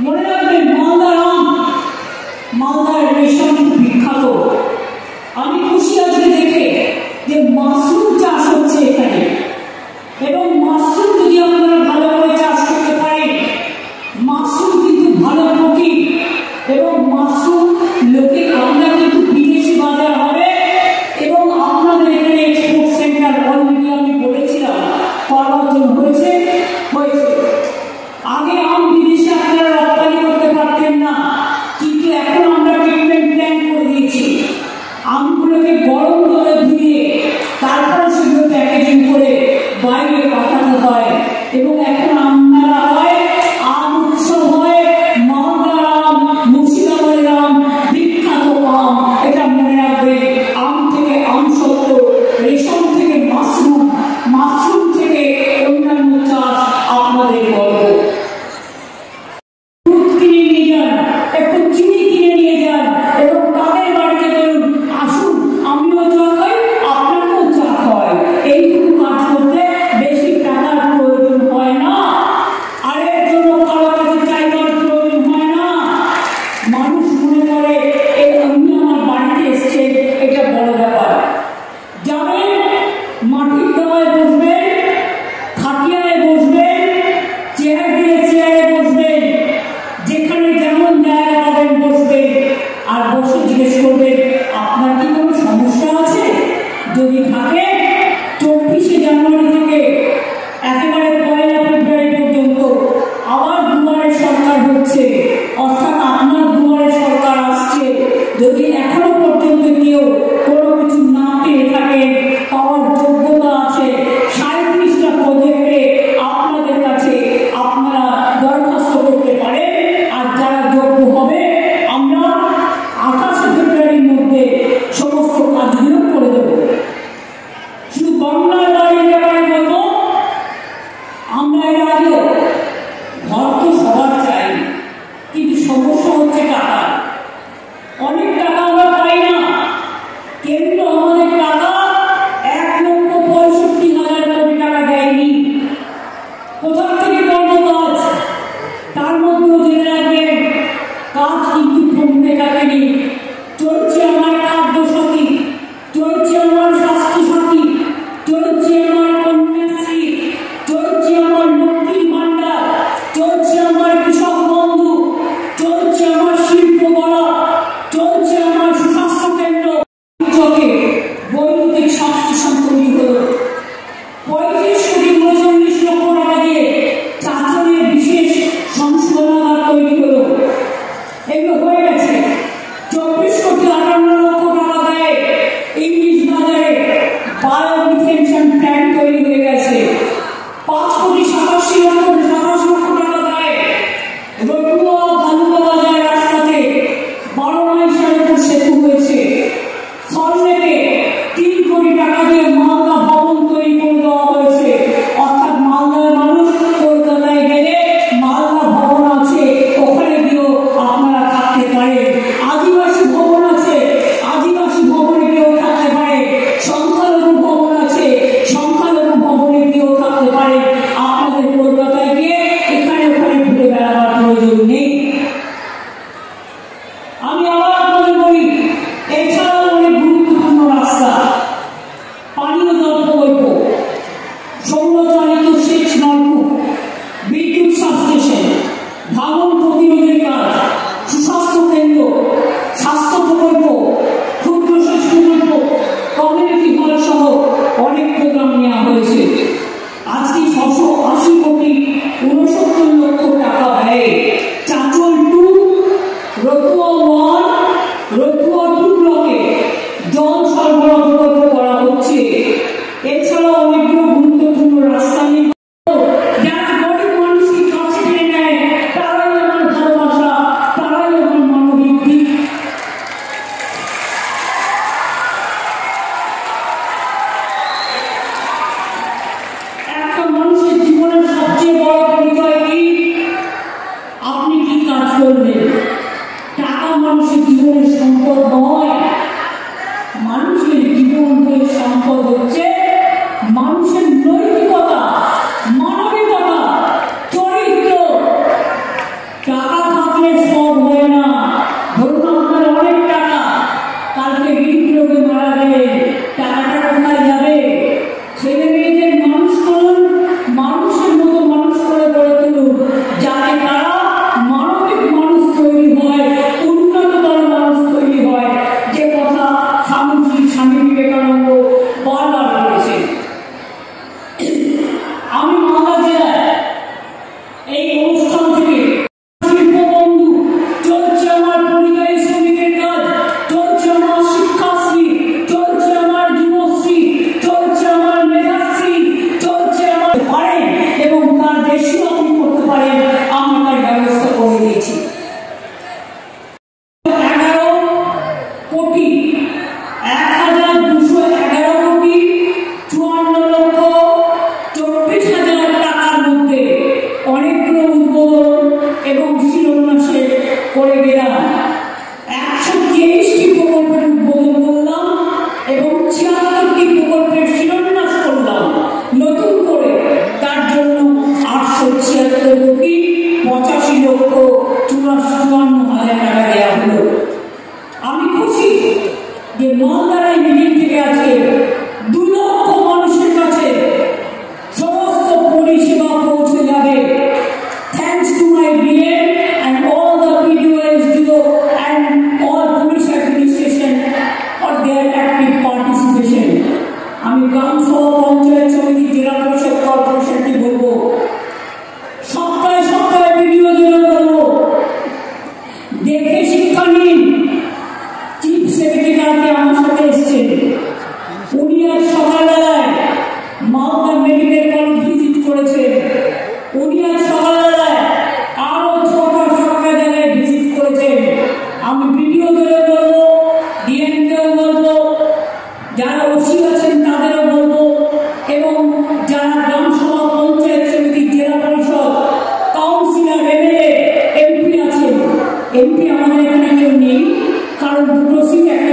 মনে রাখবেন মালদার আম, মালদার রেশম বিখ্যাত। আমি খুশি আজকে দেখে যে মাশরুম চাষ হচ্ছে এখানে, এবং মাশরুম যদি আপনারা ভালো করে চাষ করতে পারেন, মাশরুম কিন্তু ভালো প্রোটিন, এবং মাশরুম লোকে আমরা কিন্তু বিদেশি বাজার হবে, এবং আপনাদের এখানে এক্সপোর্ট সেন্টার অলরেডি আমি বলেছিলাম করার জন্য হয়েছে। আগে আম বিদেশে আপনারা রপ্তানি করতে পারতেন না, কিন্তু এখন আমরা ট্রিটমেন্ট প্ল্যান করে দিয়েছি। আমগুলোকে গরম জলে ধুয়ে তারপরে সেগুলো প্যাকেজিং করে বাইরে পাঠাতে হয়, এবং এখন আপনারা হয় আম উৎসব হয়, মালদার আম, মুর্শিদাবাদের আম, বিখ্যাত আম। এটা মনে রাখবে, আম থেকে আমসত্ব, রেশম থেকে মাশরুম, মাশরুম থেকে অন্যান্য চাষ আপনাদের গল্প। দুধ কিনে নিয়ে যান, একটু চিনি কিনে নিয়ে যান, এবং তাদের বাড়িতে বলুন আসুন আমিও চা খাই, আপনাকেও চা খাওয়াই। এইটুকু কাজ করতে বেশি টাকার প্রয়োজন হয় না, আর এর জন্য কারো কাছে চাইবার প্রয়োজন হয় না। মানুষ মনে করে এই আপনি আমার বাড়িতে এসছে, এটা বড় ব্যাপার। যাবেন মাটির তলায় বসবেন, খাটিয়ায় বসবেন, চেয়ার দিয়ে চেয়ারে বসবেন, যেখানে যেমন জায়গা পাবেন বসবেন, আর বসে জিজ্ঞেস করবেন আপনার কি কোনো সমস্যা আছে। যদি থাকে 24শে জানুয়ারি থেকে একেবারে 1 ফেব্রুয়ারি পর্যন্ত আবার দুয়ারে সরকার হচ্ছে, অর্থাৎ আপনার দুয়ারে সরকার আসছে। যদি এখনো পর্যন্ত কেউ কোনো কিছু না পেয়ে থাকেন, পাওয়ার যোগ্যতা আছে, 37টা প্রজেক্টে আপনাদের কাছে আপনারা দরখাস্ত করতে পারেন। আর যারা যোগ্য হবে, আমরা 28শে ফেব্রুয়ারির মধ্যে সমস্ত কাজগুলো করে দেব। শুধু বাংলার বাড়ির ব্যাপারে বলবো, আমরা এর আগেও ঘর তো সবার চাই, কিন্তু সমস্যা হচ্ছে টাকা। অনেক টাকা আমরা পাই না। কেন্দ্র আমাদের টাকা 1,65,000 কোটি টাকা দেয়নি। কোথা থেকে করবো কাজ? তার মধ্যেও জেনে রাখবেন, কাজ কিন্তু কমতে থাকেনি। চলছে আমার খাদ্যসাথী, চলছে আমার স্বাস্থ্যসাথী, চলছে আমার কন্যাশ্রী, চলছে আমার লক্ষ্মীর ভান্ডার, চলছে আমার কৃষক বন্ধু, চলছে আমার শিল্প গড়া, চলছে আমার সুস্বাস্থ্য কেন্দ্র। বৈদ্যুতিক স্বাস্থ্য তৈরি হলো 35,39 লক্ষ টাকা দিয়ে, চাচলের বিশেষ সংশোধনাগার তৈরি হলো। এগুলো হয়ে গেছে। 24,58 লক্ষ টাকা দেয় ইংলিশ বাজারে বায়োডিটেনশন প্ল্যান্ট তৈরি হয়ে গেছে। 5,87 লক্ষ টাকা দেয় রতুয়া ভালুকা বাজার রাস্তাতে 12 মাইল উপর সেতু হয়েছে। সল্টলেকে 3 কোটি টাকা দিয়ে মালদা ভবন তৈরি করে দেওয়া হয়েছে। অর্থাৎ মালদার মানুষ কলকাতায় গেলে মালদা ভবন আছে, ওখানে গিয়েও আপনারা থাকতে পারেন। আদিবাসী ভবন আছে, আদিবাসী ভবনে গিয়েও থাকতে পারে। সংখ্যালঘু ভবন আছে, সংখ্যালঘু ভবনে গিয়েও থাকতে পারে। আপনাদের কলকাতায় গিয়ে এখানে ওখানে ঘুরে বেড়াবার প্রয়োজন নেই। আমি আবার আপনাদের বলি, এছাড়াও অনেক গুরুত্বপূর্ণ রাস্তা, পানীয় জল প্রকল্প, সৌরচালিত সেচ নলকূপ, বিদ্যুৎ সাবস্টেশন, ভাঙন প্রতিরোধের কাজ, সুস্বাস্থ্য কেন্দ্র, স্বাস্থ্য প্রকল্প, ক্ষুদ্র সেচ প্রকল্প, কমিউনিটি হল সহ অনেক প্রোগ্রাম নেওয়া হয়েছে। আজকে 680,69 লক্ষ টাকা ব্যয়ে 84,54,000 টাকা দেওয়া হলো। আমি খুশি যে মালদার এই মিটিং থেকে আজকে 2 লক্ষ মানুষের কাছে সমস্ত পরিষেবা পৌঁছে যাবে। Thanks to my BM and all the BDO, SDO and all police administration for their active participation. আমি গ্রাম সভা, পঞ্চায়েত সমিতি, জেলা পরিষদ, কর্পোরেশনকে বলবো, সপ্তাহে সপ্তাহে ভিডিও দিলে বলবো, দেখে শিক্ষা নিন। চিফ সেক্রেটারি আমার সাথে এসছেন, উনি আজ সকালবেলায় মালদা মেডিকেল কলেজ ভিজিট করেছেন। উনি আজ সকালবেলায় আরো 6টা জায়গায় ভিজিট করেছেন। আমি ভিডিও দিলে বলবো, ডিএমকেও বলবো, যারা ওসি আছেন তাদেরও বলবো, এবং যারা গ্রাম সভা, পঞ্চায়েত সমিতি, জেলা পরিষদ, কাউন্সিলর, এমএলএ, এমপি আছেন। এমপি আমাদের এখানে কেউ নেই, কারণ 2টো সিট একটা